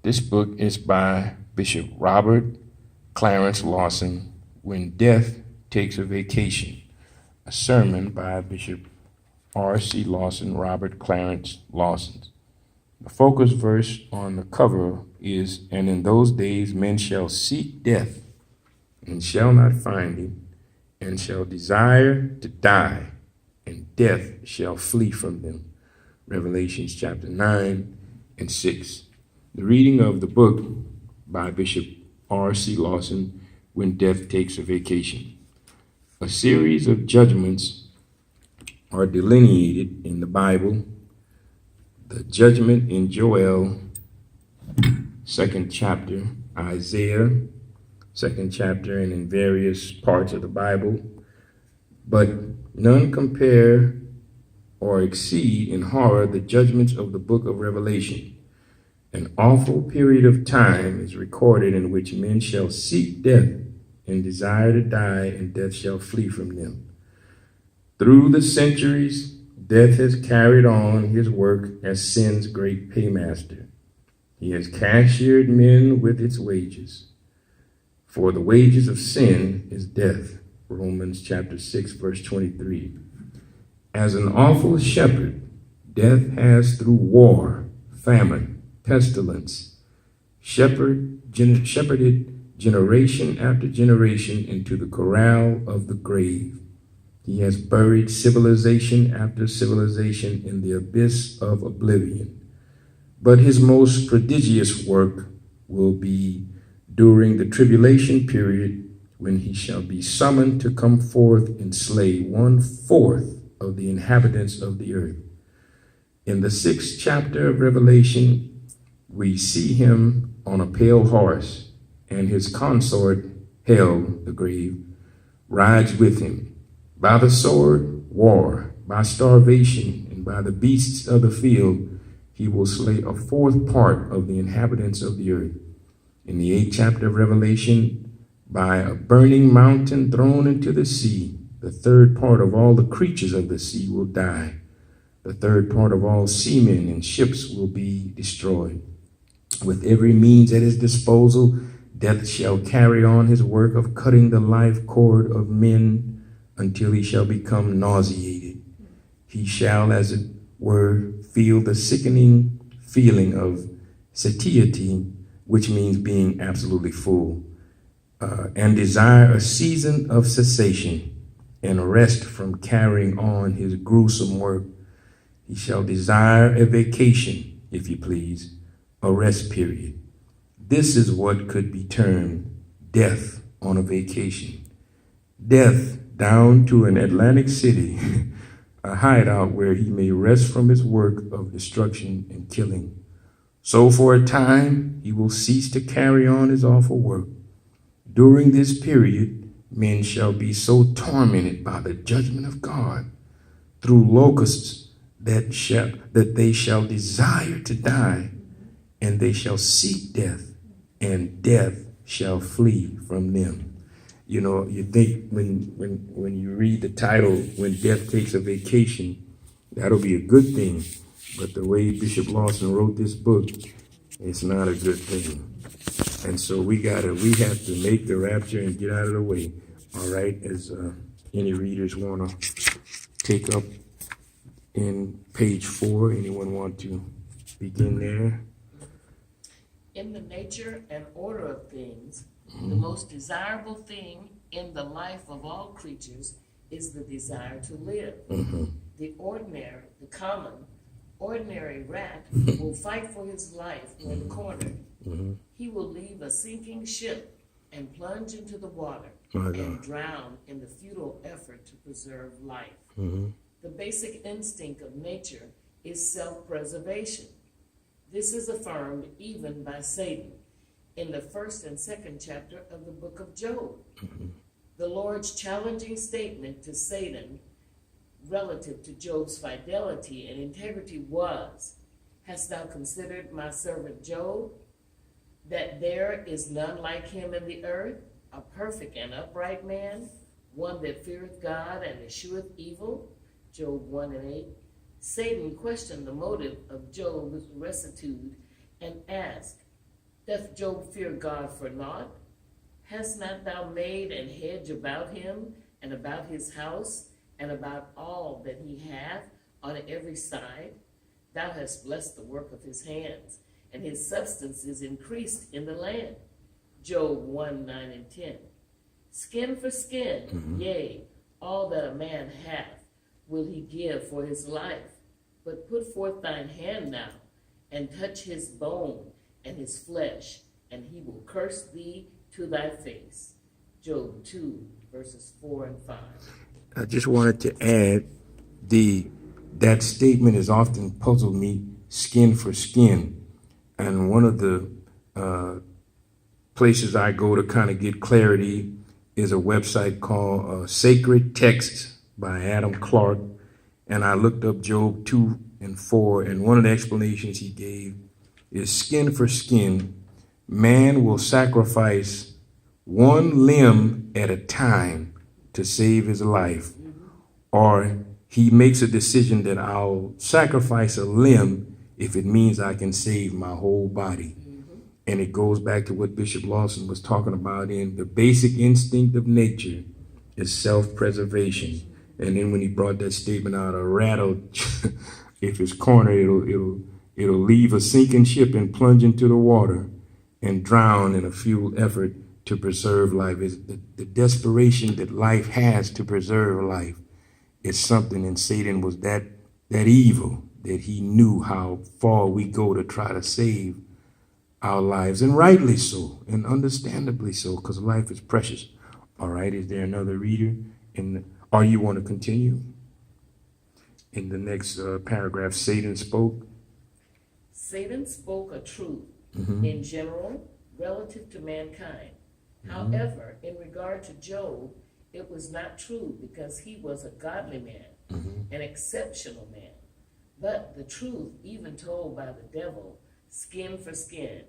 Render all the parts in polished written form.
This book is by Bishop Robert Clarence Lawson, When Death Takes a Vacation, a sermon by Bishop R.C. Lawson, Robert Clarence Lawson. The focus verse on the cover is, "And in those days men shall seek death, and shall not find him, and shall desire to die, and death shall flee from them." Revelation chapter 9 and 6. The reading of the book by Bishop R.C. Lawson, When Death Takes a Vacation. A series of judgments are delineated in the Bible. The judgment in Joel, 2nd chapter, Isaiah, 2nd chapter, and in various parts of the Bible, but none compare or exceed in horror the judgments of the book of Revelation. An awful period of time is recorded in which men shall seek death and desire to die, and death shall flee from them. Through the centuries, death has carried on his work as sin's great paymaster. He has cashiered men with its wages. For the wages of sin is death. Romans chapter 6, verse 23. As an awful shepherd, death has through war, famine, pestilence, shepherded generation after generation into the corral of the grave. He has buried civilization after civilization in the abyss of oblivion. But his most prodigious work will be during the tribulation period, when he shall be summoned to come forth and slay 1/4 of the inhabitants of the earth. In the 6th chapter of Revelation, we see him on a pale horse, and his consort, hell, the grave, rides with him. By the sword, war, by starvation, and by the beasts of the field, he will slay 1/4 part of the inhabitants of the earth. In the 8th chapter of Revelation, by a burning mountain thrown into the sea, the 3rd part of all the creatures of the sea will die. The 3rd part of all seamen and ships will be destroyed. With every means at his disposal, death shall carry on his work of cutting the life cord of men until he shall become nauseated. He shall, as it were, feel the sickening feeling of satiety, which means being absolutely full, and desire a season of cessation and rest from carrying on his gruesome work. He shall desire a vacation, if you please, a rest period. This is what could be termed death on a vacation. Death down to an Atlantic City, a hideout where he may rest from his work of destruction and killing. So for a time, he will cease to carry on his awful work. During this period, men shall be so tormented by the judgment of God through locusts that they shall desire to die, and they shall seek death, and death shall flee from them. You know, you think when you read the title, "When Death Takes a Vacation," that'll be a good thing. But the way Bishop Lawson wrote this book, it's not a good thing. And so we have to make the rapture and get out of the way. All right, as any readers want to take up in page 4, anyone want to begin there? In the nature and order of things, the most desirable thing in the life of all creatures is the desire to live. The ordinary rat will fight for his life when cornered. He will leave a sinking ship and plunge into the water and drown in the futile effort to preserve life. The basic instinct of nature is self-preservation. This is affirmed even by Satan in the 1st and 2nd chapter of the book of Job. The Lord's challenging statement to Satan relative to Job's fidelity and integrity was, "Hast thou considered my servant Job, that there is none like him in the earth, a perfect and upright man, one that feareth God and escheweth evil?" Job 1 and 8. Satan questioned the motive of Job's rectitude and asked, Doth Job fear God for naught? Hast not thou made an hedge about him, and about his house, and about all that he hath on every side? Thou hast blessed the work of his hands, and his substance is increased in the land. Job 1:9 and 10. Skin for skin, yea, all that a man hath will he give for his life. But put forth thine hand now, and touch his bone and his flesh, and he will curse thee to thy face. Job 2, verses 4 and 5. I just wanted to add, that statement has often puzzled me, skin for skin. And one of the places I go to kind of get clarity is a website called Sacred Texts by Adam Clark. And I looked up Job 2 and 4, and one of the explanations he gave is skin for skin. Man will sacrifice one limb at a time to save his life. Or he makes a decision that I'll sacrifice a limb if it means I can save my whole body. And it goes back to what Bishop Lawson was talking about in the basic instinct of nature is self-preservation. And then when he brought that statement out, a rattle, if it's cornered, it'll leave a sinking ship and plunge into the water and drown in a futile effort to preserve life. It's the desperation that life has to preserve life is something, and Satan was that evil that he knew how far we go to try to save our lives, and rightly so, and understandably so, because life is precious. All right, is there another reader? Or you want to continue? In the next paragraph, Satan spoke. Satan spoke a truth in general, relative to mankind. However, in regard to Job, it was not true because he was a godly man, an exceptional man. But the truth, even told by the devil, skin for skin,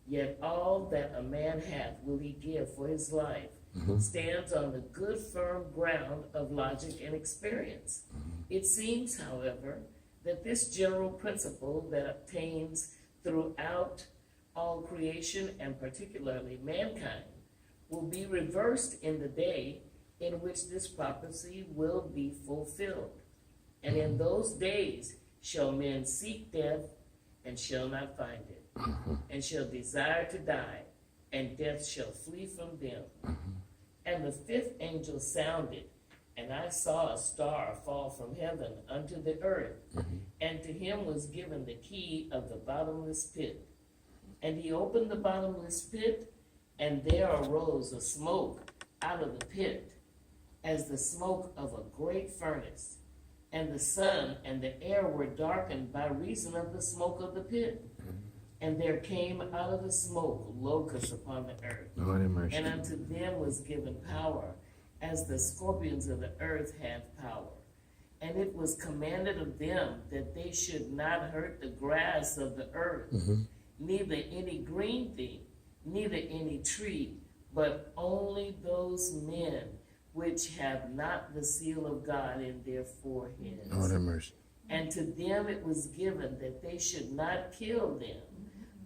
yet all that a man hath will he give for his life, stands on the good firm ground of logic and experience. It seems, however, that this general principle that obtains throughout all creation, and particularly mankind, will be reversed in the day in which this prophecy will be fulfilled. And in those days shall men seek death, and shall not find it, and shall desire to die, and death shall flee from them. And the fifth angel sounded, and I saw a star fall from heaven unto the earth, and to him was given the key of the bottomless pit. And he opened the bottomless pit, and there arose a smoke out of the pit, as the smoke of a great furnace. And the sun and the air were darkened by reason of the smoke of the pit. And there came out of the smoke locusts upon the earth. And unto them was given power, as the scorpions of the earth have power. And it was commanded of them that they should not hurt the grass of the earth, neither any green thing, neither any tree, but only those men which have not the seal of God in their foreheads. Lord have mercy. And to them it was given that they should not kill them,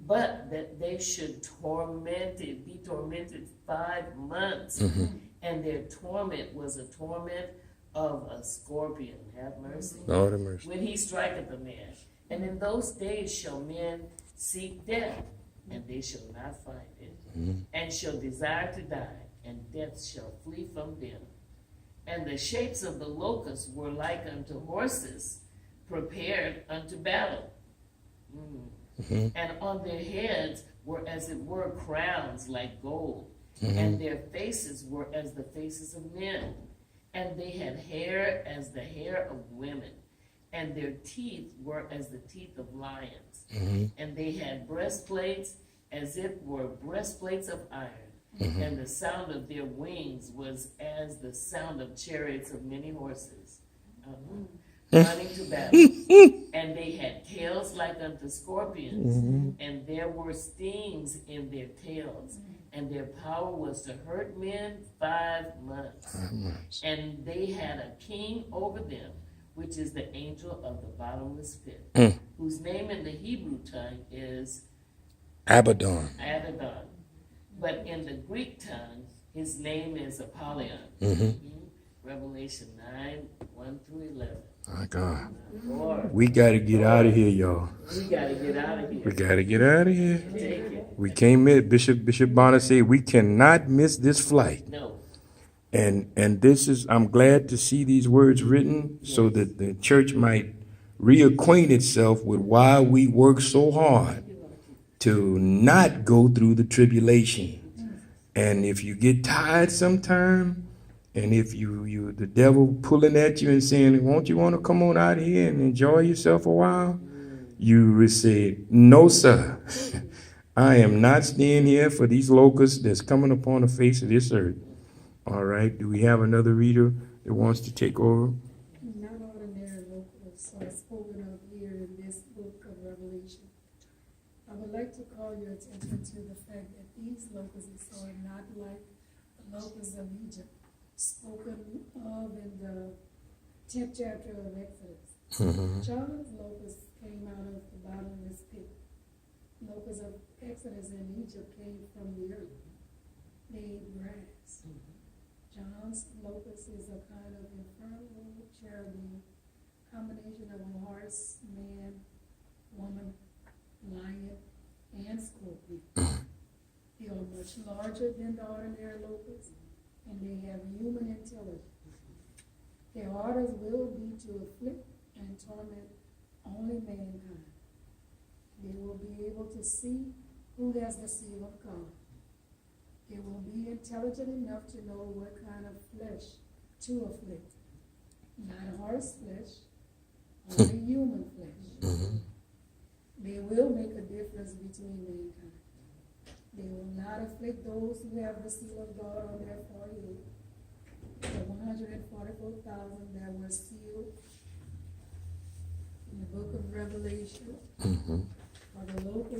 but that they should be tormented 5 months. And their torment was a torment of a scorpion. Have mercy. Lord have mercy. When he striketh a man. And in those days shall men seek death, and they shall not find it, and shall desire to die, and death shall flee from them. And the shapes of the locusts were like unto horses prepared unto battle. And on their heads were as it were crowns like gold, and their faces were as the faces of men. And they had hair as the hair of women, and their teeth were as the teeth of lions. And they had breastplates as it were breastplates of iron. And the sound of their wings was as the sound of chariots of many horses, running to battle. And they had tails like unto scorpions, and there were stings in their tails. And their power was to hurt men 5 months. And they had a king over them, which is the angel of the bottomless pit, whose name in the Hebrew tongue is Abaddon. My God. But in the Greek tongue, his name is Apollyon. Revelation 9, 1 through 11. My God. Lord. We got to get out of here, y'all. We got to get out of here. We got to get out of here. Take it. We can't miss. Bishop Bonner said we cannot miss this flight. No. And this is, I'm glad to see these words written so that the church might reacquaint itself with why we work so hard to not go through the tribulation. And if you get tired sometime, and if the devil pulling at you and saying, won't you want to come on out here and enjoy yourself a while? You will say, no, sir. I am not staying here for these locusts that's coming upon the face of this earth. All right. Do we have another reader that wants to take over? Non-ordinary locusts are spoken of here in this book of Revelation. I would like to call your attention to the fact that these locusts are not like the locusts of Egypt, spoken of in the 10th chapter of Exodus. John's locusts came out of the bottomless pit. Locusts of Exodus in Egypt came from the earth. They ate grass. John's locust is a kind of infernal cherubim, combination of a horse, man, woman, lion, and scorpion. They are much larger than the ordinary locusts, and they have human intelligence. Their orders will be to afflict and torment only mankind. They will be able to see who has the seal of God. They will be intelligent enough to know what kind of flesh to afflict. Not horse flesh, only human flesh. They will make a difference between mankind. They will not afflict those who have the seal of God on their forehead. The 144,000 that were sealed in the book of Revelation. For the local